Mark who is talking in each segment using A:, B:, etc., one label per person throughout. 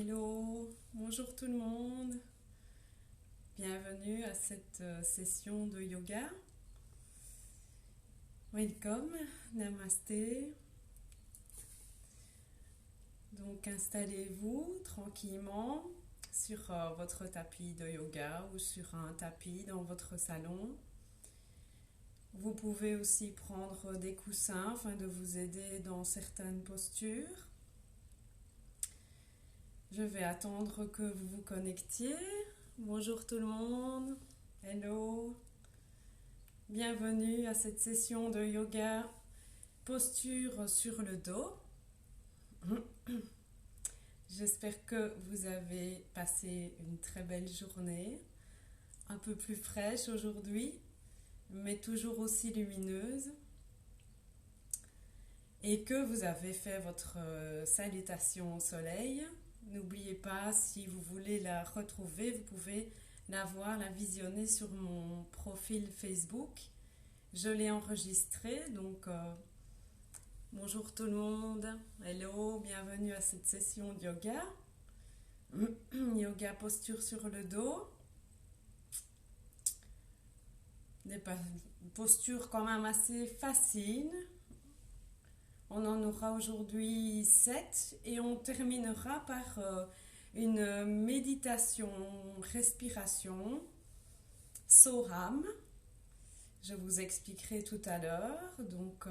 A: Hello, bonjour tout le monde, bienvenue à cette session de yoga. Welcome, namasté. Donc installez-vous tranquillement sur votre tapis de yoga ou sur un tapis dans votre salon. Vous pouvez aussi prendre des coussins afin de vous aider dans certaines postures. Je vais attendre que vous vous connectiez. Bonjour tout le monde. Hello. Bienvenue à cette session de yoga posture sur le dos. J'espère que vous avez passé une très belle journée, un peu plus fraîche aujourd'hui, mais toujours aussi lumineuse. Et que vous avez fait votre salutation au soleil. N'oubliez pas, si vous voulez la retrouver, vous pouvez la voir, la visionner sur mon profil Facebook. Je l'ai enregistrée, donc bonjour tout le monde, hello, bienvenue à cette session de yoga. Yoga posture sur le dos. Des postures quand même assez faciles. On en aura aujourd'hui 7 et on terminera par une méditation respiration Soham. Je vous expliquerai tout à l'heure. Donc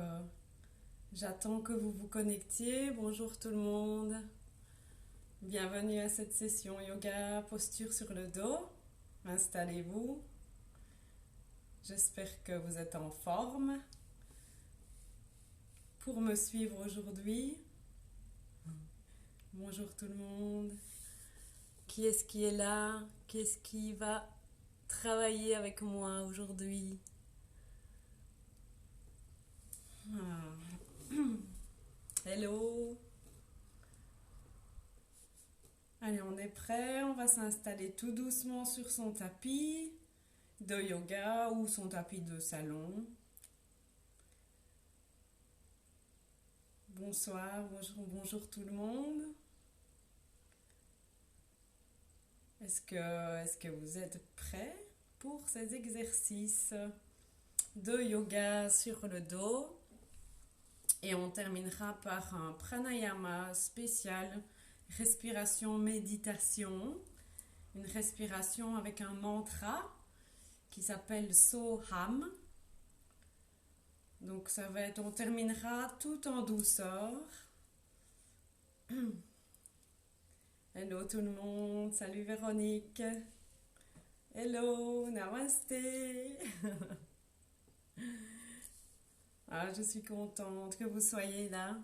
A: j'attends que vous vous connectiez. Bonjour tout le monde. Bienvenue à cette session yoga posture sur le dos. Installez-vous. J'espère que vous êtes en forme pour me suivre aujourd'hui. Bonjour tout le monde. Qui est-ce qui est là? Qu'est-ce qui va travailler avec moi aujourd'hui? Hello. Allez, on est prêt. On va s'installer tout doucement sur son tapis de yoga ou son tapis de salon. Bonsoir, bonjour tout le monde. Est-ce que vous êtes prêts pour ces exercices de yoga sur le dos? Et on terminera par un pranayama spécial, respiration méditation, une respiration avec un mantra qui s'appelle Soham. Donc ça va être, on terminera tout en douceur. Hello tout le monde, salut Véronique. Hello, namasté. Je suis contente que vous soyez là.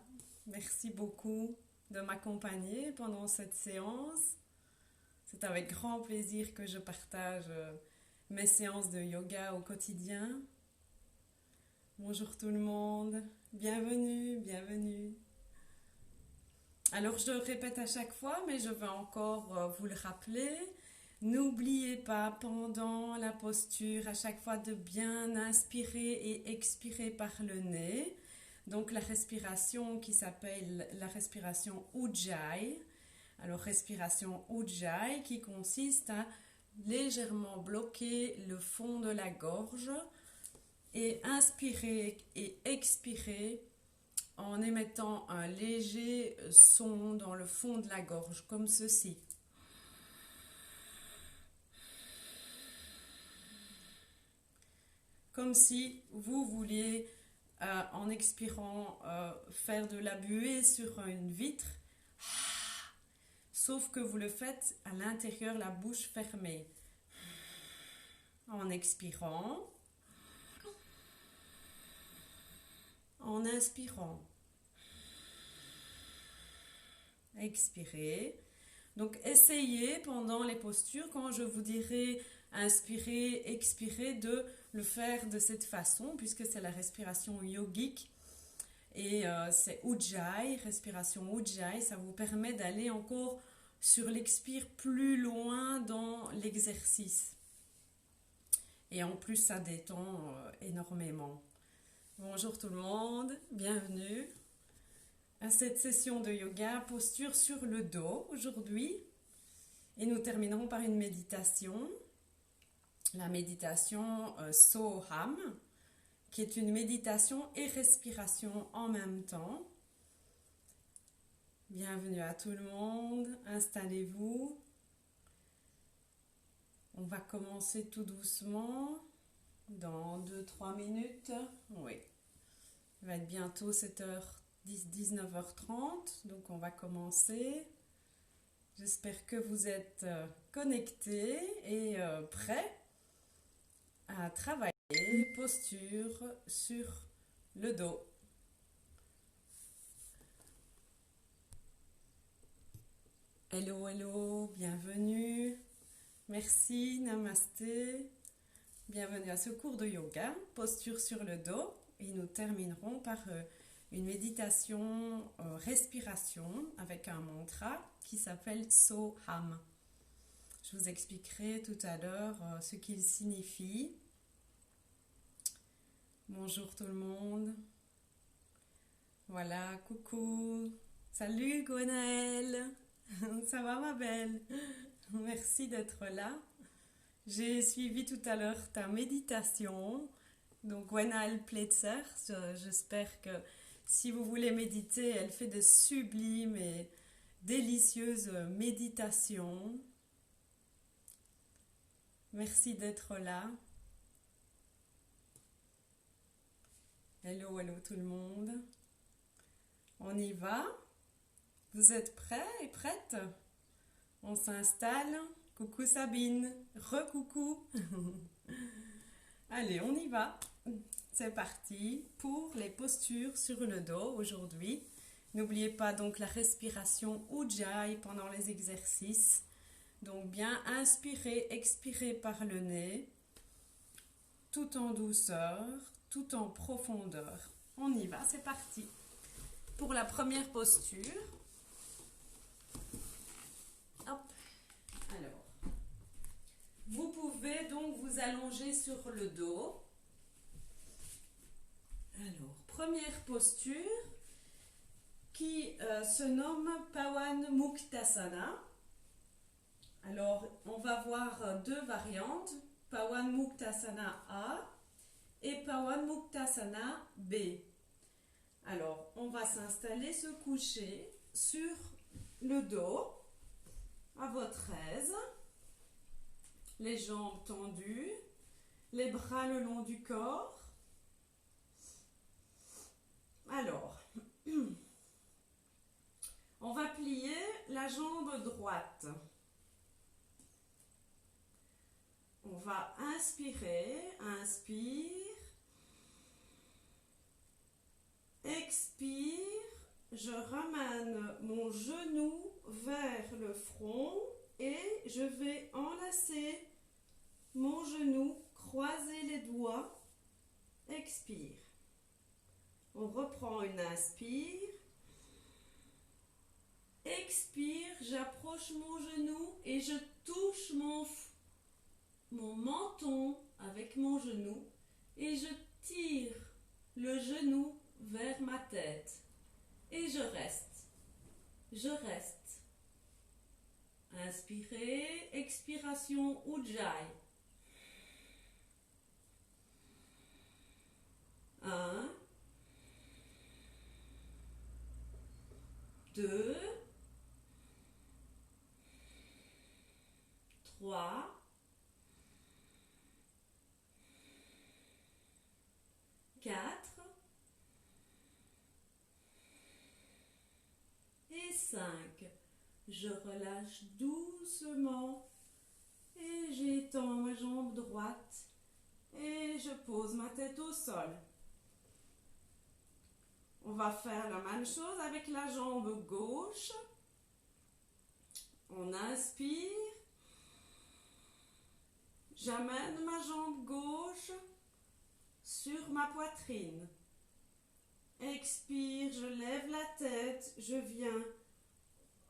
A: Merci beaucoup de m'accompagner pendant cette séance. C'est avec grand plaisir que je partage mes séances de yoga au quotidien. Bonjour tout le monde, bienvenue, bienvenue. Alors je le répète à chaque fois, mais je vais encore vous le rappeler. N'oubliez pas pendant la posture à chaque fois de bien inspirer et expirer par le nez. Donc la respiration qui s'appelle la respiration Ujjayi. Alors respiration Ujjayi qui consiste à légèrement bloquer le fond de la gorge et inspirer et expirer en émettant un léger son dans le fond de la gorge, comme ceci. Comme si vous vouliez, en expirant, faire de la buée sur une vitre, sauf que vous le faites à l'intérieur, la bouche fermée. En expirant, en inspirant. Expirez. Donc essayez pendant les postures, quand je vous dirai inspirer, expirer, de le faire de cette façon, puisque c'est la respiration yogique. Et c'est Ujjayi, respiration Ujjayi, ça vous permet d'aller encore sur l'expire plus loin dans l'exercice. Et en plus, ça détend énormément. Bonjour tout le monde, bienvenue. à cette session de yoga, posture sur le dos aujourd'hui. Et nous terminerons par une méditation. La méditation Soham, qui est une méditation et respiration en même temps. Bienvenue à tout le monde, installez-vous. On va commencer tout doucement, dans 2-3 minutes. Oui, il va être bientôt 7h10, 19h30, donc on va commencer. J'espère que vous êtes connectés et prêts à travailler posture sur le dos. Hello, hello, bienvenue. Merci, namasté. Bienvenue à ce cours de yoga, posture sur le dos. Et nous terminerons par une méditation respiration avec un mantra qui s'appelle Soham. Je vous expliquerai tout à l'heure ce qu'il signifie. Bonjour tout le monde. Voilà, coucou. Salut Gwenaëlle. Ça va ma belle? Merci d'être là. J'ai suivi tout à l'heure ta méditation. Donc Gwenaëlle Pletzer, j'espère que si vous voulez méditer, elle fait de sublimes et délicieuses méditations. Merci d'être là. Hello, hello tout le monde. On y va? Vous êtes prêts et prêtes? On s'installe. Coucou Sabine. Re-coucou. Allez, on y va. C'est parti pour les postures sur le dos aujourd'hui. N'oubliez pas donc la respiration Ujjayi pendant les exercices. Donc bien inspirer, expirer par le nez, tout en douceur, tout en profondeur. On y va, c'est parti. Pour la première posture. Hop. Alors, vous pouvez donc vous allonger sur le dos. Alors, première posture qui se nomme Pawan Muktasana. Alors, on va voir deux variantes, Pawan Muktasana A et Pawan Muktasana B. Alors, on va s'installer, se coucher sur le dos, à votre aise, les jambes tendues, les bras le long du corps. Alors, on va plier la jambe droite. On va inspirer, inspire, expire, je ramène mon genou vers le front et je vais enlacer mon genou, croiser les doigts, expire. On reprend une inspire, expire, j'approche mon genou et je touche mon menton avec mon genou et je tire le genou vers ma tête et je reste. Je reste. Inspirez, expiration Ujjayi. 1, 2, 3, 4 et 5. Je relâche doucement et j'étends ma jambe droite et je pose ma tête au sol. On va faire la même chose avec la jambe gauche. On inspire. J'amène ma jambe gauche sur ma poitrine. Expire, je lève la tête, je viens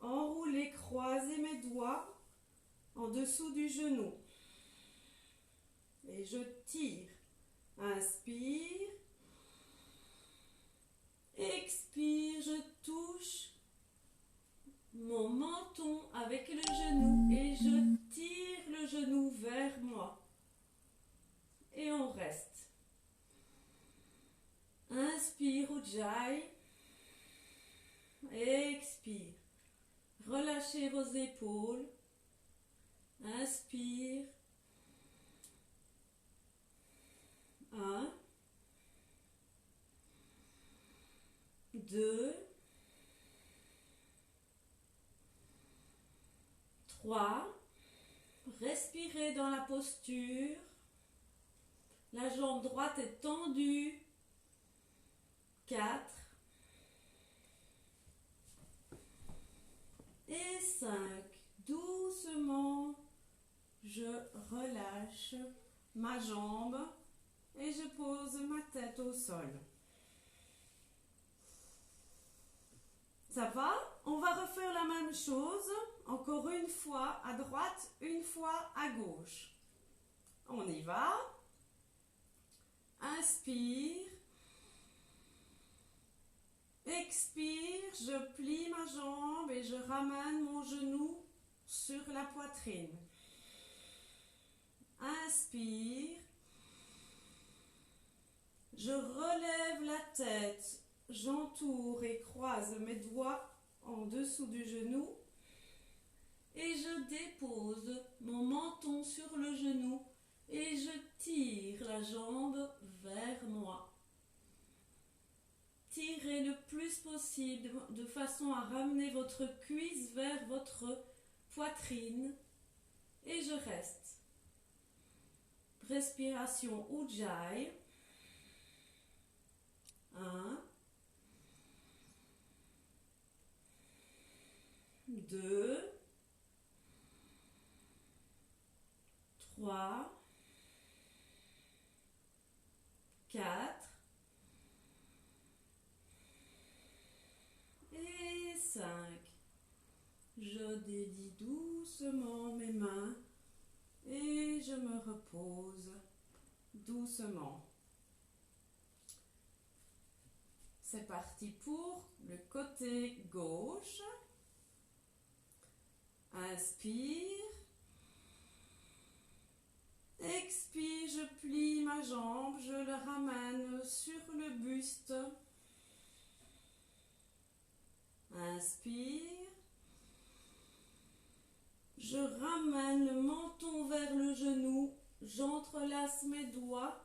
A: enrouler, croiser mes doigts en dessous du genou. Et je tire. Inspire.
B: Expire, je touche mon menton avec le genou et je tire le genou vers moi. Et on reste. Inspire, Ujjayi. Expire. Relâchez vos épaules. Inspire. 1, 2, 3. Respirez dans la posture. La jambe droite est tendue. 4. Et 5. Doucement, je relâche ma jambe et je pose ma tête au sol. Ça va? On va refaire la même chose, encore une fois à droite, une fois à gauche. On y va. Inspire. Expire, je plie ma jambe et je ramène mon genou sur la poitrine. Inspire. Je relève la tête, j'entoure et croise mes doigts en dessous du genou et je dépose mon menton sur le genou et je tire la jambe vers moi. Tirez le plus possible de façon à ramener votre cuisse vers votre poitrine et je reste. Respiration Ujjayi. 1, 2, 3, 4 et 5. Je délie doucement mes mains et je me repose doucement. C'est parti pour le côté gauche. Inspire. Expire, je plie ma jambe, je le ramène sur le buste. Inspire. Je ramène le menton vers le genou, j'entrelace mes doigts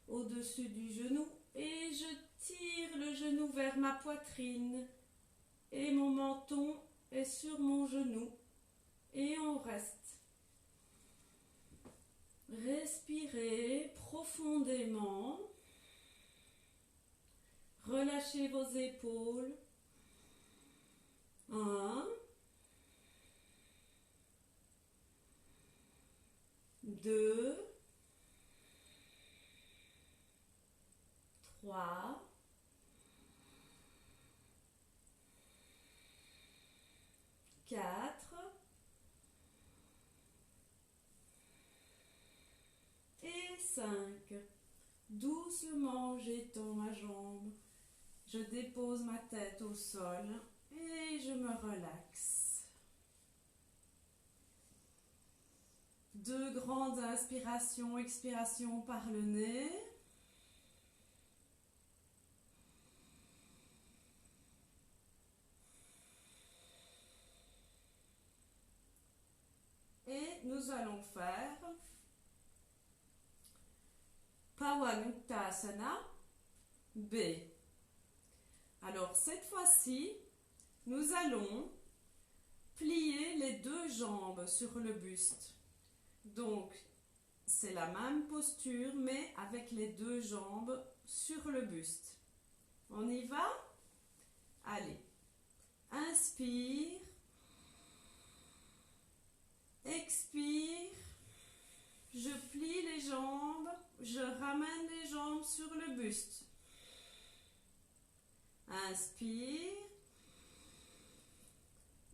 B: au-dessus du genou et je tire le genou vers ma poitrine et mon menton est sur mon genou et on reste. Respirez profondément. Relâchez vos épaules. 1, 2, 3, 4 et 5. Doucement j'étends ma jambe, je dépose ma tête au sol et je me relaxe. 2 grandes inspirations, expirations par le nez. Et nous allons faire Pawanuttasana B. Alors cette fois-ci, nous allons plier les 2 jambes sur le buste. Donc, c'est la même posture, mais avec les 2 jambes sur le buste. On y va? Allez. Inspire. Expire. Je plie les jambes. Je ramène les jambes sur le buste. Inspire.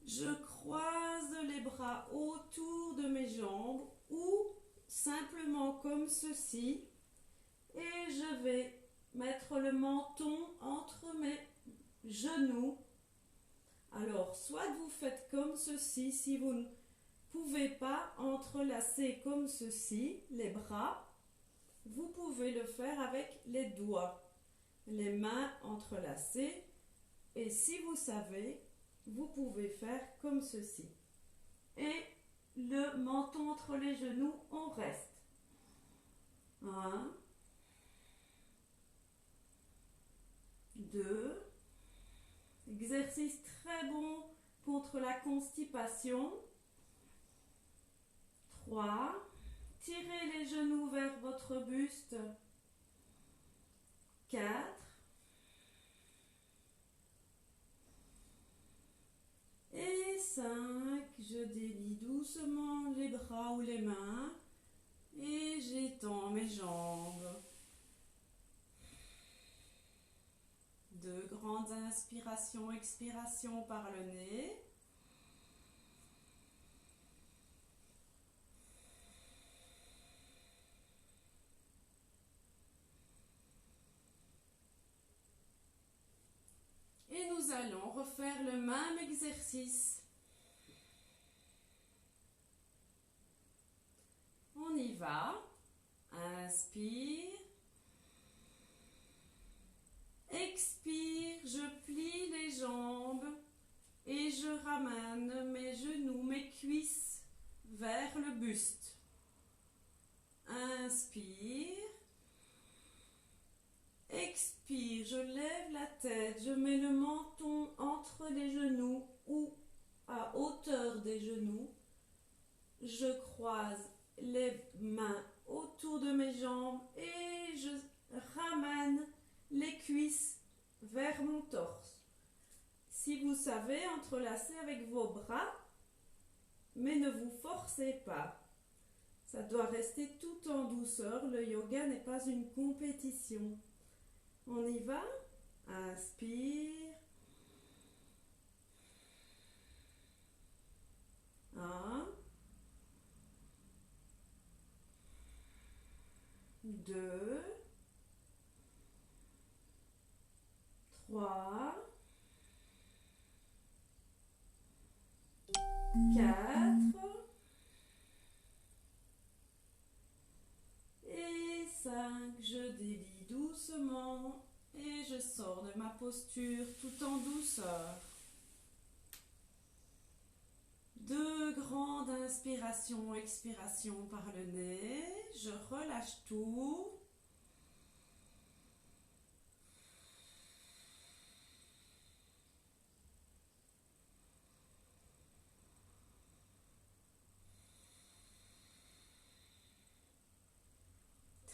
B: Je croise les bras autour de mes jambes ou simplement comme ceci et je vais mettre le menton entre mes genoux. Alors, soit vous faites comme ceci, si vous ne pouvez pas entrelacer comme ceci les bras, vous pouvez le faire avec les doigts, les mains entrelacées. Et si vous savez, vous pouvez faire comme ceci. Et le menton entre les genoux, on reste. 1, 2. Exercice très bon contre la constipation. 3. Tirez les genoux vers votre buste. 4. Et 5. Je délie doucement les bras ou les mains et j'étends mes jambes. 2 grandes inspirations, expirations par le nez. Et nous allons refaire le même exercice. On y va. Inspire. Expire, je plie les jambes et je ramène mes genoux, mes cuisses vers le buste. Inspire. Expire, je lève la tête, je mets le menton entre les genoux ou à hauteur des genoux. Je croise les mains autour de mes jambes et je ramène les cuisses vers mon torse. Si vous savez, entrelacez avec vos bras, mais ne vous forcez pas. Ça doit rester tout en douceur. Le yoga n'est pas une compétition. On y va. Inspire. 1, 2, 3, 4 et 5. Je délie doucement et je sors de ma posture tout en douceur. 2 grandes inspirations, expirations par le nez. Je relâche tout.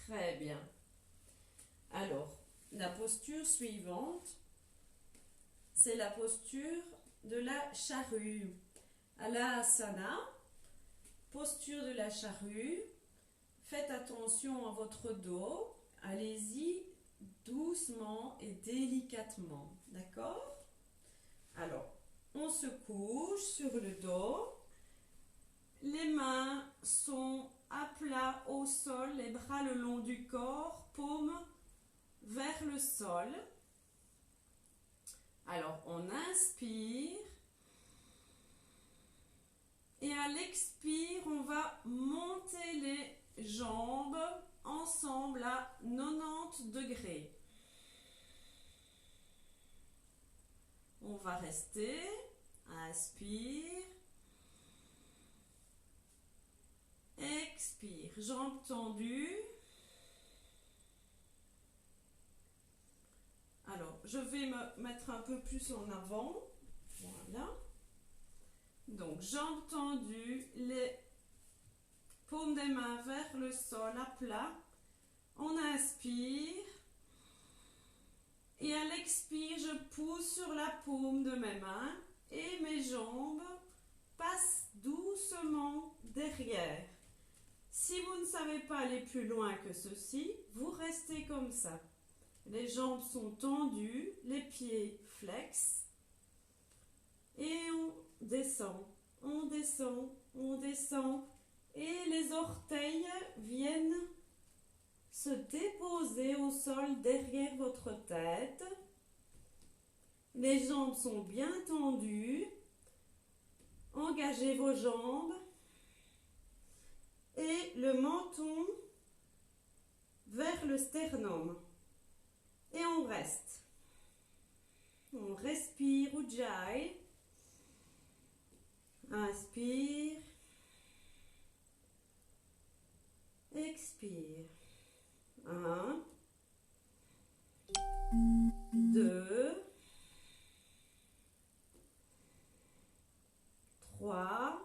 B: Très bien. Alors, la posture suivante, c'est la posture de la charrue. À l'asana, posture de la charrue, faites attention à votre dos, allez-y doucement et délicatement, d'accord? Alors, on se couche sur le dos, les mains sont à plat au sol, les bras le long du corps, paumes vers le sol. Alors, on inspire. Et à l'expire, on va monter les jambes ensemble à 90 degrés. On va rester. Inspire. Expire. Jambes tendues. Alors, je vais me mettre un peu plus en avant. Voilà. Donc, jambes tendues, les paumes des mains vers le sol à plat. On inspire. Et à l'expire, je pousse sur la paume de mes mains et mes jambes passent doucement derrière. Si vous ne savez pas aller plus loin que ceci, vous restez comme ça. Les jambes sont tendues, les pieds flex et on descend, on descend, on descend et les orteils viennent se déposer au sol derrière votre tête. Les jambes sont bien tendues. Engagez vos jambes et le menton vers le sternum. Et on reste. On respire Ujjayi. Inspire. Expire. 1, 2, 3,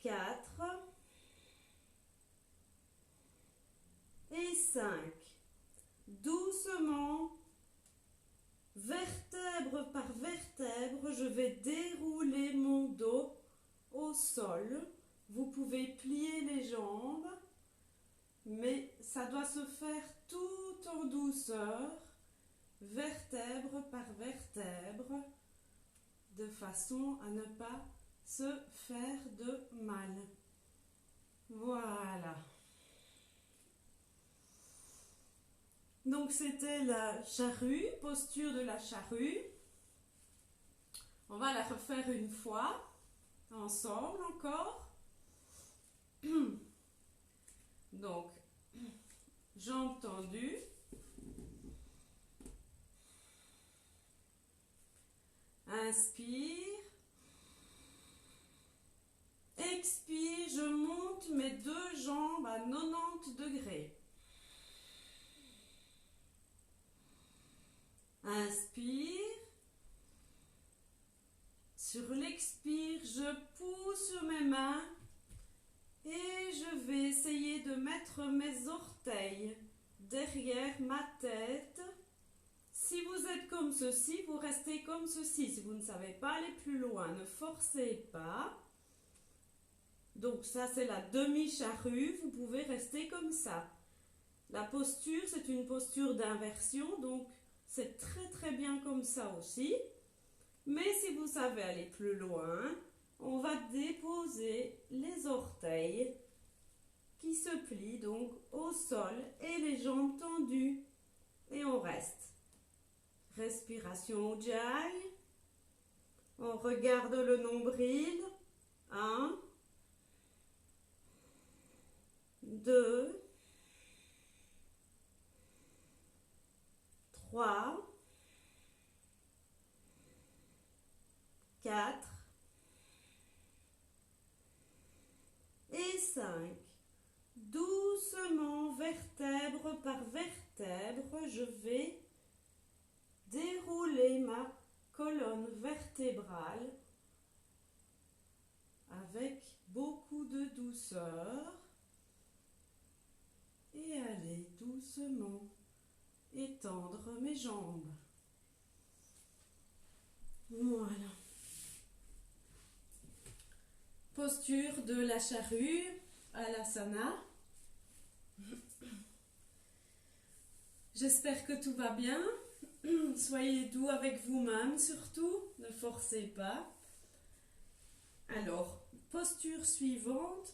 B: 4 et 5. Doucement, vertèbre par vertèbre, je vais dérouler mon dos au sol. Vous pouvez plier les jambes, mais ça doit se faire tout en douceur, vertèbre par vertèbre, de façon à ne pas se faire de mal. Voilà. Donc c'était la charrue, posture de la charrue. On va la refaire une fois, ensemble encore. Donc, jambes tendues. Inspire. Expire, je monte mes deux jambes à 90 degrés. Inspire. Sur l'expire, je pousse mes mains et je vais essayer de mettre mes orteils derrière ma tête. Si vous êtes comme ceci, vous restez comme ceci. Si vous ne savez pas aller plus loin, ne forcez pas. Donc ça, c'est la demi-charrue. Vous pouvez rester comme ça. La posture, c'est une posture d'inversion. Donc, c'est très très bien comme ça aussi. Mais si vous savez aller plus loin, on va déposer les orteils qui se plient donc au sol et les jambes tendues. Et on reste. Respiration Ujjayi. On regarde le nombril. 1, 2, 3, 4 et 5. Doucement, vertèbre par vertèbre, je vais dérouler ma colonne vertébrale avec beaucoup de douceur et aller doucement étendre mes jambes. Voilà. Posture de la charrue à l'asana. J'espère que tout va bien. Soyez doux avec vous-même surtout, ne forcez pas. Alors, posture suivante,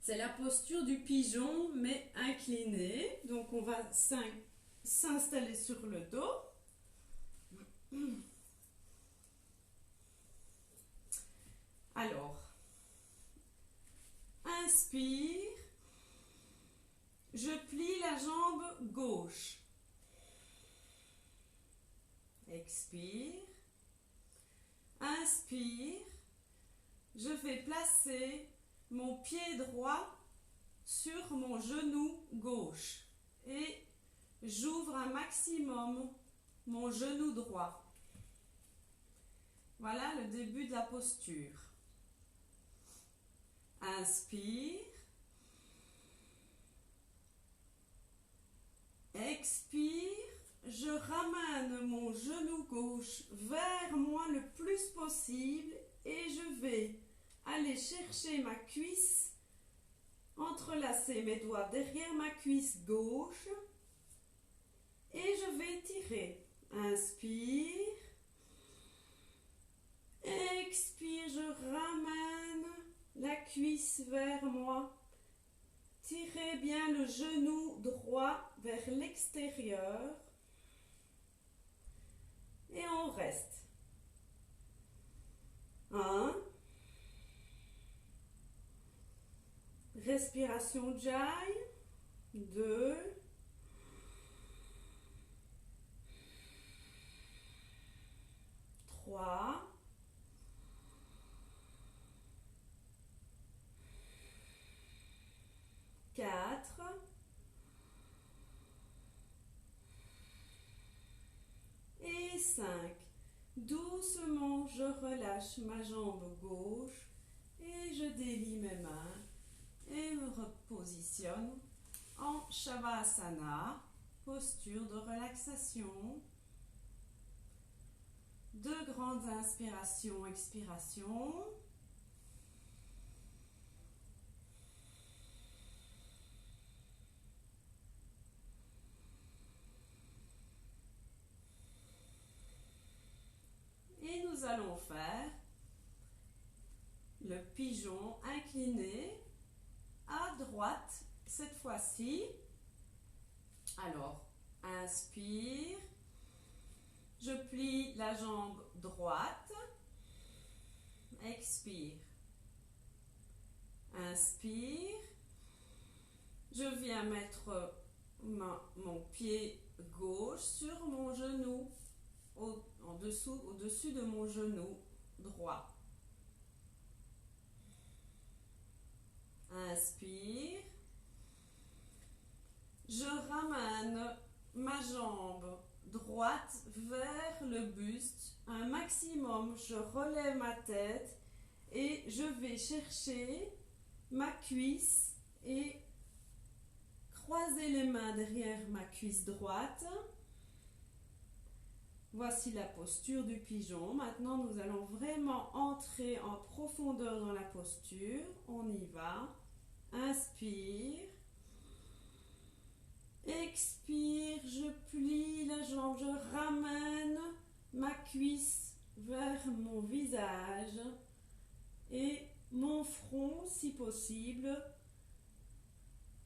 B: c'est la posture du pigeon mais inclinée. Donc on va s'installer sur le dos. Alors, inspire, je plie la jambe gauche. Expire, inspire, je vais placer mon pied droit sur mon genou gauche et j'ouvre un maximum mon genou droit. Voilà le début de la posture. Inspire, expire, je ramène mon genou gauche vers moi le plus possible et je vais aller chercher ma cuisse, entrelacer mes doigts derrière ma cuisse gauche et je vais tirer. Inspire, expire, je ramène la cuisse vers Tirez bien le genou droit vers l'extérieur. Et on reste. 1. Respiration Jai. 2. 3. 4. Et 5. Doucement, je relâche ma jambe gauche et je délie mes mains et me repositionne en Shavasana, posture de relaxation. 2 grandes inspirations, expirations. Et nous allons faire le pigeon incliné à droite cette fois-ci. Alors, inspire. Je plie la jambe droite. Expire. Inspire. Je viens mettre mon pied gauche sur mon genou, au-dessus de mon genou droit. Inspire. Je ramène ma jambe droite vers le buste un maximum. Je relève ma tête et je vais chercher ma cuisse et croiser les mains derrière ma cuisse droite. Voici la posture du pigeon. Maintenant, nous allons vraiment entrer en profondeur dans la posture. On y va. Inspire. Expire. Je plie la jambe. Je ramène ma cuisse vers mon visage et mon front, si possible,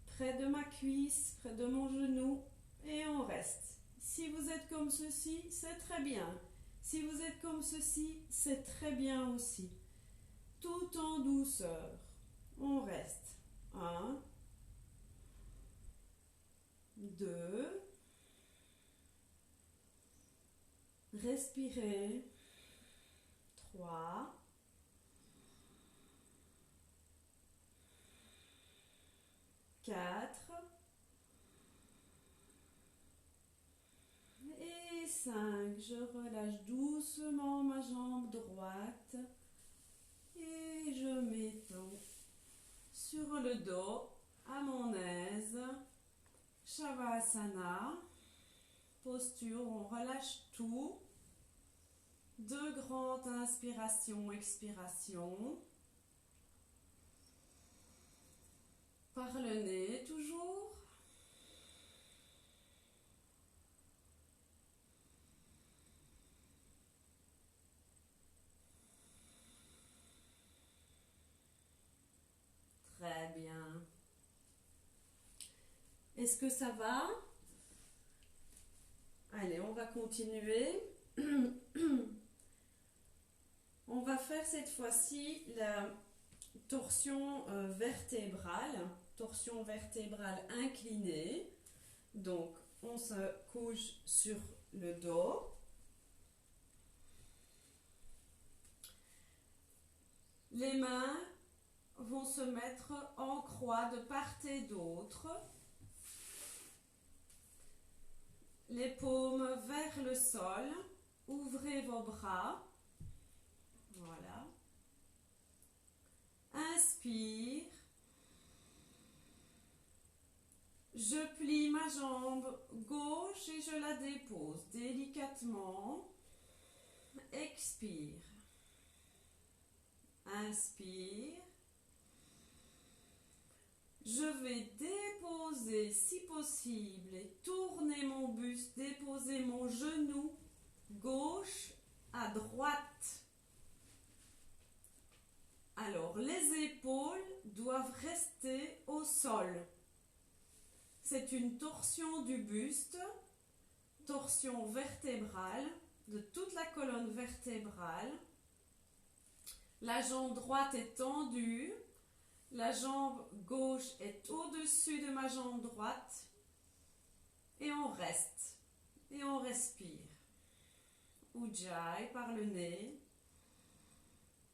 B: près de ma cuisse, près de mon genou. Et on reste. Si vous êtes comme ceci, c'est très bien. Si vous êtes comme ceci, c'est très bien aussi. Tout en douceur. On reste. 1, 2. Respirez. 3. 4. Et 5, je relâche doucement ma jambe droite et je m'étends sur le dos à mon aise. Shavasana, posture, on relâche tout. 2 grandes inspirations, expirations. Par le nez toujours. Très bien. Est-ce que ça va? Allez, on va continuer. On va faire cette fois-ci la torsion vertébrale inclinée. Donc, on se couche sur le dos. Les mains vont se mettre en croix de part et d'autre. Les paumes vers le sol. Ouvrez vos bras. Voilà. Inspire. Je plie ma jambe gauche et je la dépose délicatement. Expire. Inspire. Je vais déposer, si possible, et tourner mon buste, déposer mon genou gauche à droite. Alors, Alors, les épaules doivent rester au sol. C'est une torsion du buste, torsion vertébrale, de toute la colonne vertébrale. La jambe droite est tendue, la jambe gauche est au-dessus de ma jambe droite. Et on reste, et on respire. Ujjayi par le nez,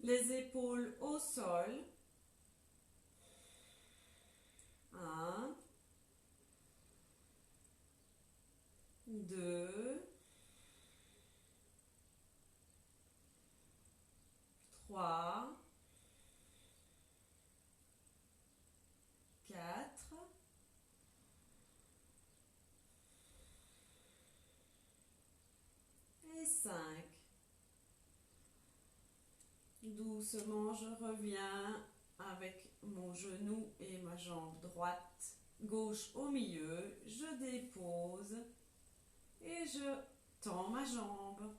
B: les épaules au sol. 1, 2, 3, 4, et 5. Doucement, je reviens avec mon genou et ma jambe droite, gauche au milieu. Je dépose et je tends ma jambe.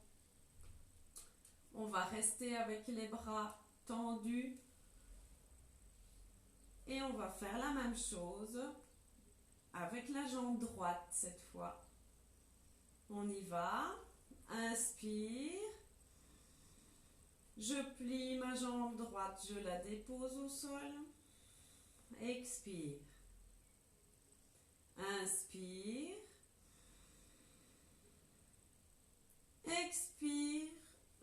B: On va rester avec les bras tendus et on va faire la même chose avec la jambe droite cette fois. On y va. Inspire. Je plie ma jambe droite, je la dépose au sol. Expire. Inspire. Expire.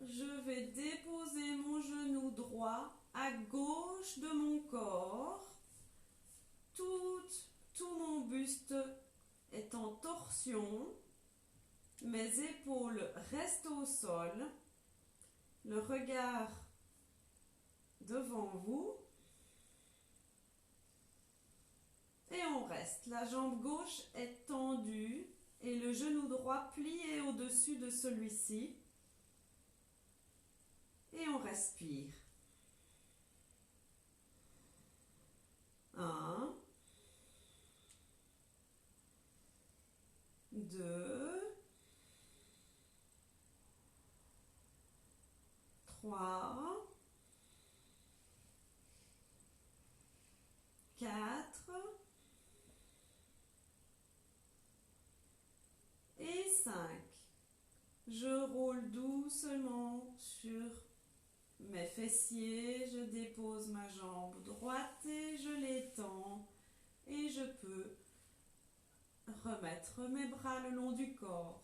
B: Je vais déposer mon genou droit à gauche de mon corps. Tout mon buste est en torsion. Mes épaules restent au sol. Le regard devant vous. Et on reste. La jambe gauche est tendue et le genou droit plié au-dessus de celui-ci. Et on respire. 1, 2, 3, 4 et 5. Je roule doucement sur mes fessiers, je dépose ma jambe droite et je l'étends et je peux remettre mes bras le long du corps.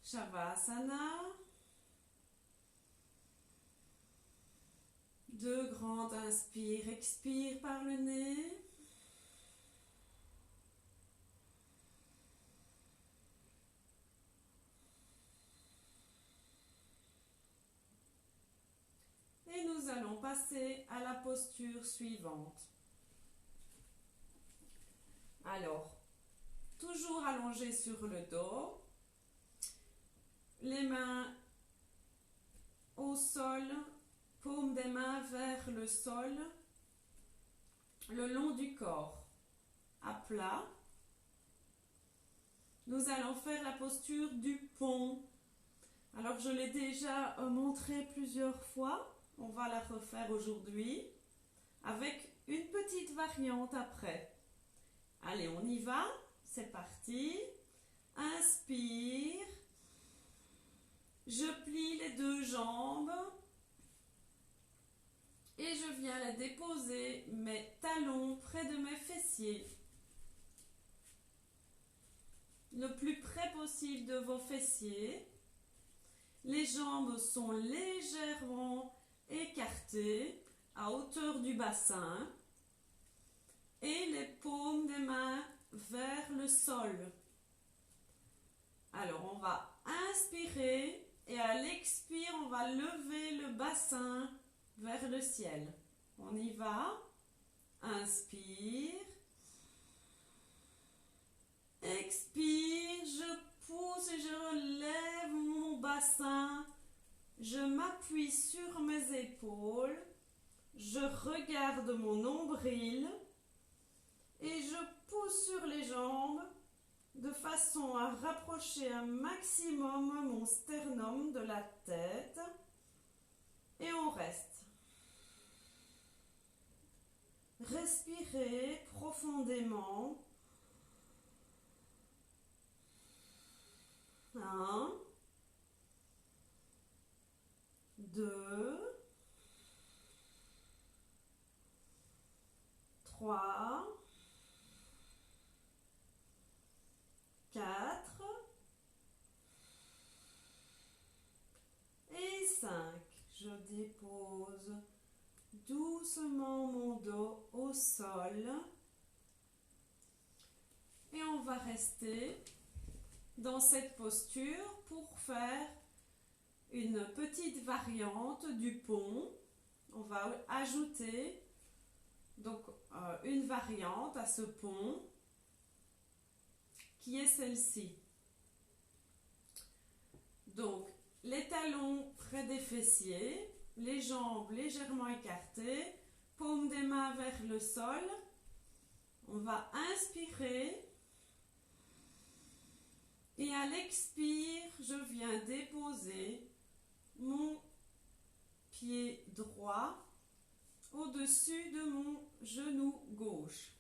B: Shavasana. 2 grandes inspire, expire par le nez. Et nous allons passer à la posture suivante. Alors, toujours allongé sur le dos, les mains au sol, paume des mains vers le sol, le long du corps, à plat. Nous allons faire la posture du pont. Alors, je l'ai déjà montré plusieurs fois. On va la refaire aujourd'hui avec une petite variante après. Allez, on y va. C'est parti. Inspire. Je plie les 2 jambes. Et je viens les déposer mes talons près de mes fessiers. Le plus près possible de vos fessiers. Les jambes sont légèrement écartées à hauteur du bassin. Et les paumes des mains vers le sol. Alors, on va inspirer et à l'expire, on va lever le bassin vers le ciel. On y va. Inspire. Expire. Je pousse et je relève mon bassin. Je m'appuie sur mes épaules. Je regarde mon nombril. Et je pousse sur les jambes de façon à rapprocher un maximum mon sternum de la tête. Et on reste. Respirez profondément. 1, 2, 3, 4 et 5. Je dépose doucement mon dos au sol et on va rester dans cette posture pour faire une petite variante du pont. On va ajouter donc une variante à ce pont qui est celle-ci. Donc les talons près des fessiers, les jambes légèrement écartées, paume des mains vers le sol. On va inspirer et à l'expire, je viens déposer mon pied droit au-dessus de mon genou gauche.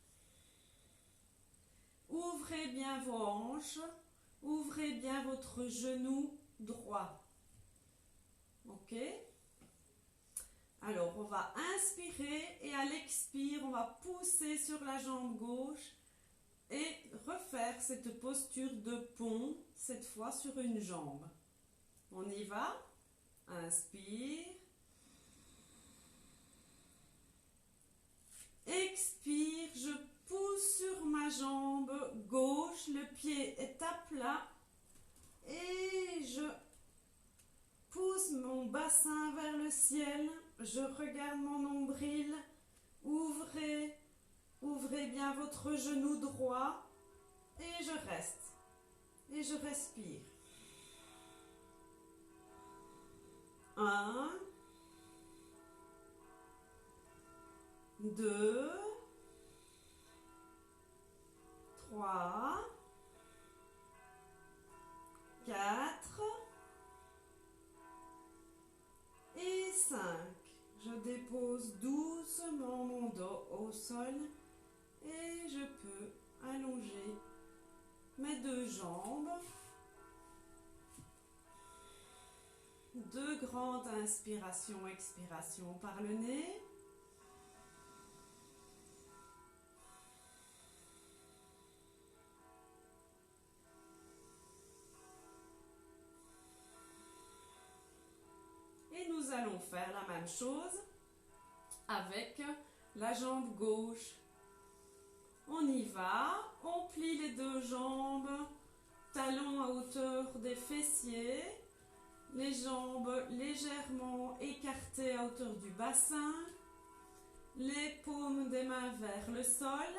B: Ouvrez bien vos hanches, ouvrez bien votre genou droit. Ok? Alors, on va inspirer et à l'expire, on va pousser sur la jambe gauche et refaire cette posture de pont, cette fois sur une jambe. On y va. Inspire. Expire, je pousse sur ma jambe gauche, le pied est à plat et je pousse mon bassin vers le ciel. Je regarde mon nombril. Ouvrez bien votre genou droit et je reste. Et je respire. 1, 2, 3, 4 et 5. Je dépose doucement mon dos au sol et je peux allonger mes deux jambes. Deux grandes inspirations, expirations par le nez. Et nous allons faire la même chose avec la jambe gauche. On y va, on plie les deux jambes, talons à hauteur des fessiers, les jambes légèrement écartées à hauteur du bassin, les paumes des mains vers le sol.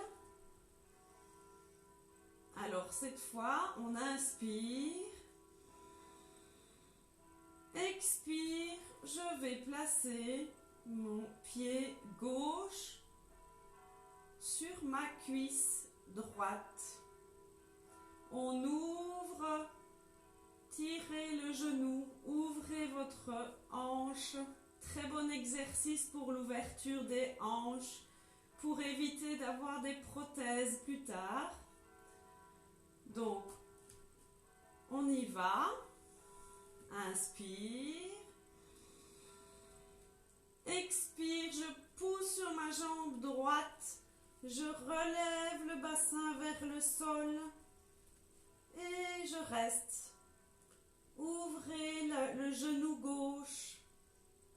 B: Alors cette fois, on inspire, expire, je vais placer mon pied gauche sur ma cuisse droite. On ouvre, tirez le genou, ouvrez votre hanche. Très bon exercice pour l'ouverture des hanches, pour éviter d'avoir des prothèses plus tard. Donc, on y va. Inspire. Expire, je pousse sur ma jambe droite. Je relève le bassin vers le sol. Et je reste. Ouvrez le genou gauche.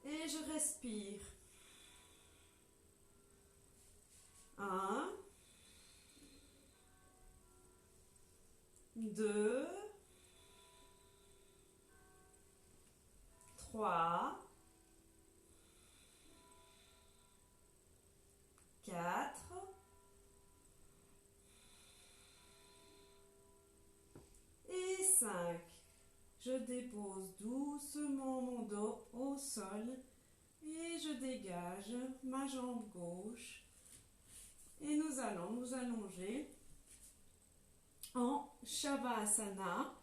B: Et je respire. 1, 2, 3, 4 et 5. Je dépose doucement mon dos au sol et je dégage ma jambe gauche. Et nous allons nous allonger en Shavasana.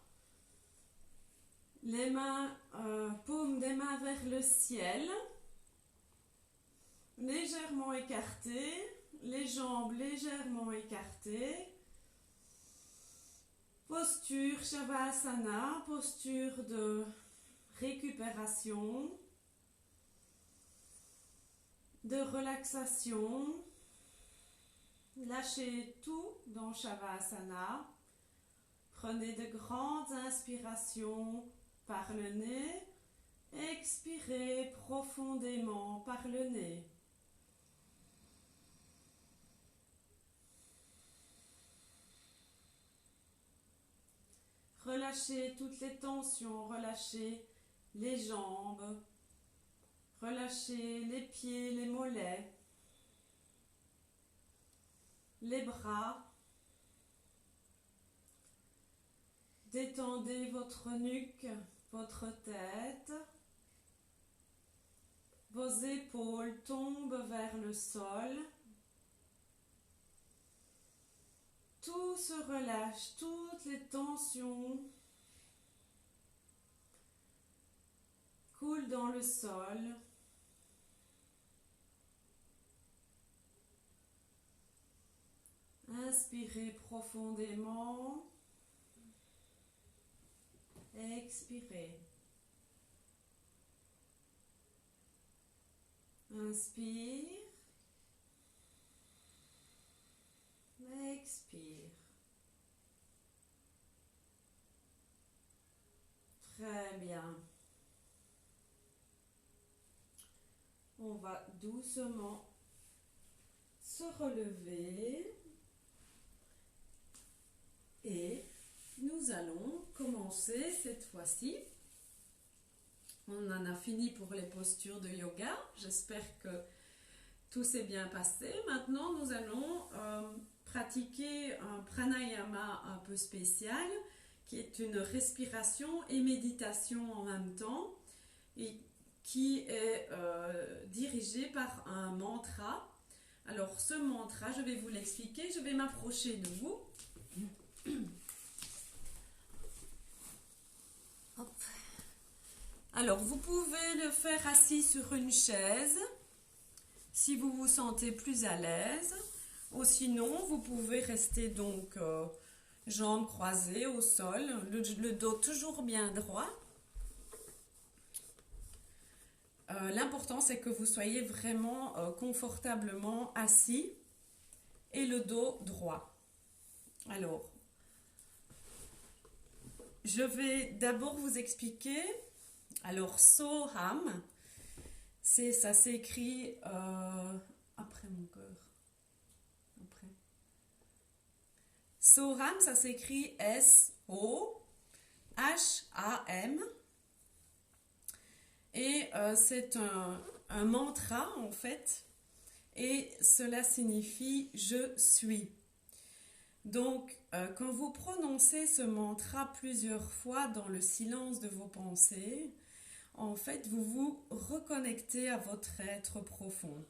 B: Les mains, paumes des mains vers le ciel, légèrement écartées, les jambes légèrement écartées. Posture Shavasana, posture de récupération, de relaxation. Lâchez tout dans Shavasana. Prenez de grandes inspirations par le nez. Expirez profondément par le nez. Relâchez toutes les tensions, relâchez les jambes, relâchez les pieds, les mollets, les bras. Détendez votre nuque, votre tête. Vos épaules tombent vers le sol. Tout se relâche, toutes les tensions coulent dans le sol. Inspirez profondément. Expirez. Inspire. Expire. Très bien. On va doucement se relever et nous allons commencer cette fois-ci. On en a fini pour les postures de yoga. J'espère que tout s'est bien passé. Maintenant, nous allons pratiquer un pranayama un peu spécial qui est une respiration et méditation en même temps et qui est dirigé par un mantra. Alors, ce mantra, je vais vous l'expliquer. Je vais m'approcher de vous. Hop. Alors, vous pouvez le faire assis sur une chaise si vous vous sentez plus à l'aise. Ou sinon, vous pouvez rester donc jambes croisées au sol, le dos toujours bien droit. L'important, c'est que vous soyez vraiment confortablement assis et le dos droit. Alors, je vais d'abord vous expliquer. Alors, Soham, ça s'écrit après mon cœur. Après. Soham, ça s'écrit S-O-H-A-M. Et c'est un mantra en fait. Et cela signifie je suis. Donc, quand vous prononcez ce mantra plusieurs fois dans le silence de vos pensées, en fait, vous vous reconnectez à votre être profond.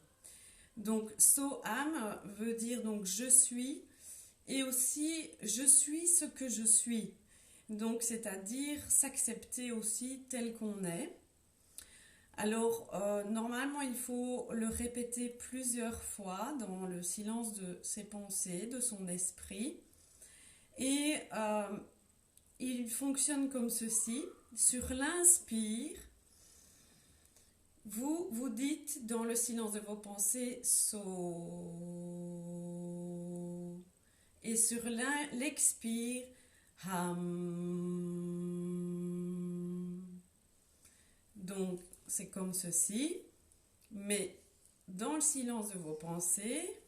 B: Donc, Soham veut dire donc je suis et aussi je suis ce que je suis. Donc, c'est-à-dire s'accepter aussi tel qu'on est. Alors, normalement, il faut le répéter plusieurs fois dans le silence de ses pensées, de son esprit. Et il fonctionne comme ceci. Sur l'inspire, vous dites dans le silence de vos pensées « So ». Et sur l'expire « Ham ». Donc, c'est comme ceci, mais dans le silence de vos pensées,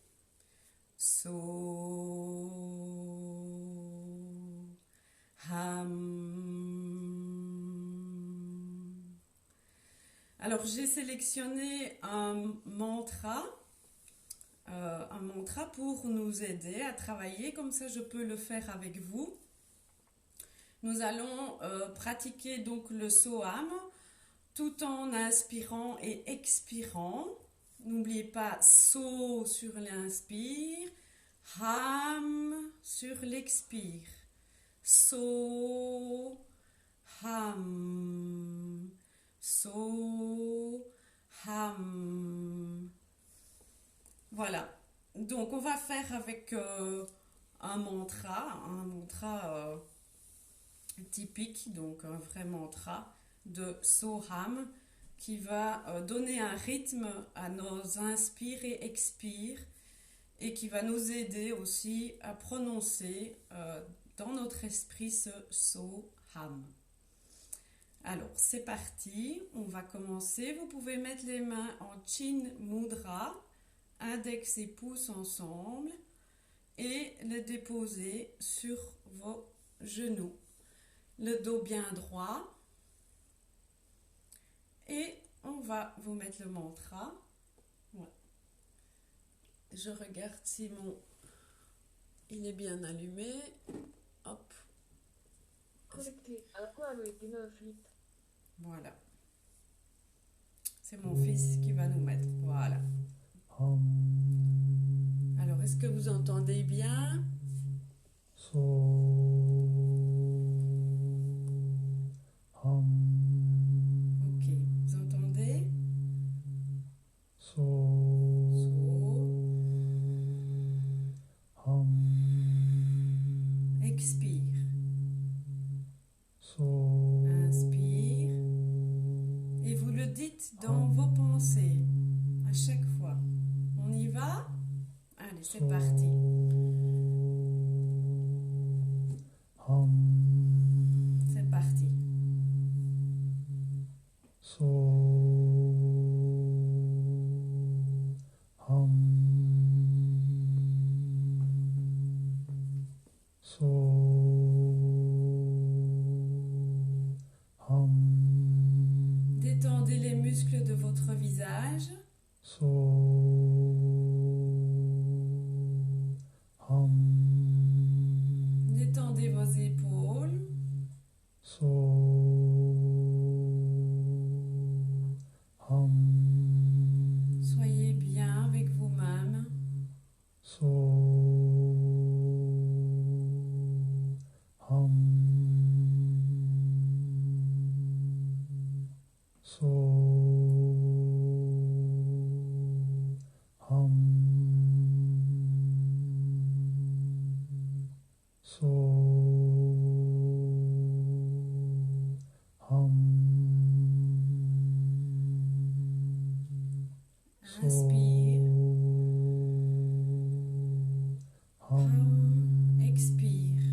B: So, Ham. Alors, j'ai sélectionné un mantra pour nous aider à travailler, comme ça je peux le faire avec vous. Nous allons pratiquer donc le Soham, tout en inspirant et expirant. N'oubliez pas So sur l'inspire, Ham sur l'expire. So, Ham, So, Ham. Voilà.
A: Donc, on va faire avec un mantra typique, donc un vrai mantra de Soham qui va donner un rythme à nos inspires et expires et qui va nous aider aussi à prononcer dans notre esprit ce Soham. Alors, c'est parti, on va commencer. Vous pouvez mettre les mains en Chin Mudra, index et pouce ensemble, et les déposer sur vos genoux. Le dos bien droit. Et on va vous mettre le mantra. Ouais. Je regarde si il est bien allumé. Hop. Voilà. C'est mon fils qui va nous mettre. Voilà. Alors, est-ce que vous entendez bien? Ok, vous entendez? Expire. Inspire. Et vous le dites dans vos pensées à chaque fois. On y va? Allez, c'est parti. C'est parti. Détendez les muscles de votre visage. Détendez vos épaules. Soyez bien avec vous-même. Inspire. Expire.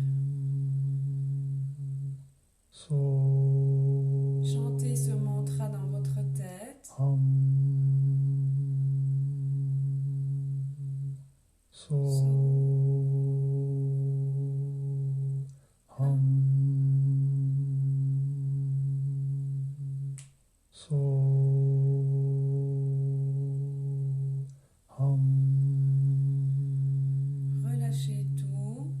A: Chantez ce mantra dans votre tête. Relâchez tout.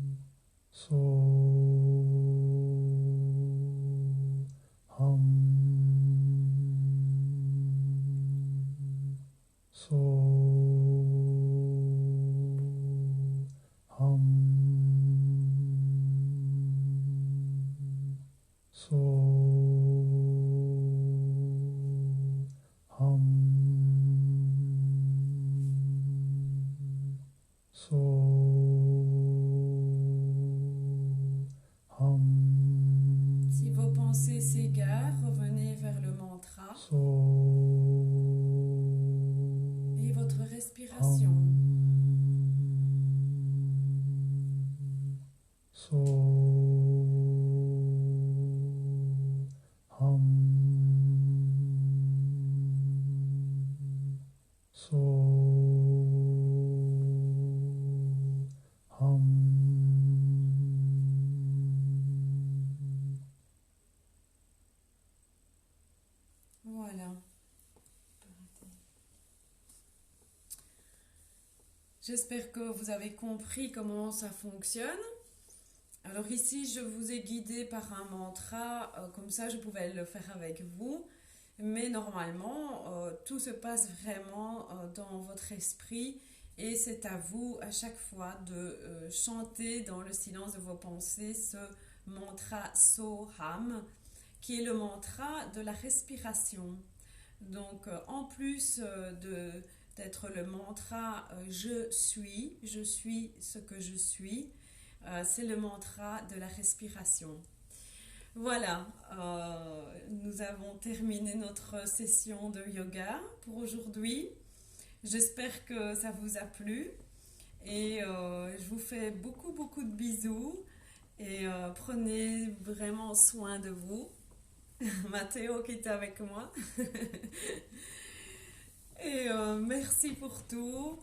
A: Si vos pensées s'égarent, revenez vers le mantra et votre respiration. Voilà. J'espère que vous avez compris comment ça fonctionne. Alors ici, je vous ai guidé par un mantra, comme ça je pouvais le faire avec vous. Mais normalement, tout se passe vraiment dans votre esprit et c'est à vous à chaque fois de chanter dans le silence de vos pensées ce mantra Soham, qui est le mantra de la respiration. Donc en plus peut-être le mantra je suis ce que je suis. C'est le mantra de la respiration. Voilà, nous avons terminé notre session de yoga pour aujourd'hui. J'espère que ça vous a plu et je vous fais beaucoup de bisous et prenez vraiment soin de vous. Mathéo qui est avec moi. Et merci pour tout.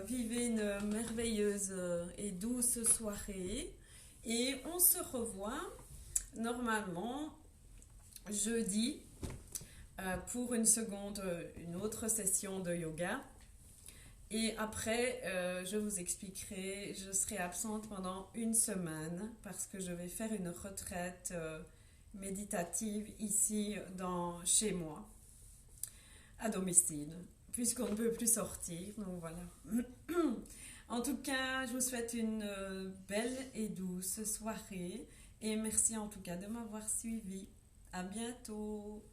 A: Vivez une merveilleuse et douce soirée. Et on se revoit normalement jeudi pour une autre session de yoga. Et après, je vous expliquerai, je serai absente pendant une semaine parce que je vais faire une retraite méditative ici chez moi, à domicile, puisqu'on ne peut plus sortir. Donc voilà. En tout cas, je vous souhaite une belle et douce soirée et merci en tout cas de m'avoir suivi. À bientôt.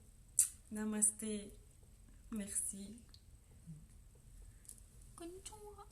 A: Namasté. Merci.
C: Konnichiwa.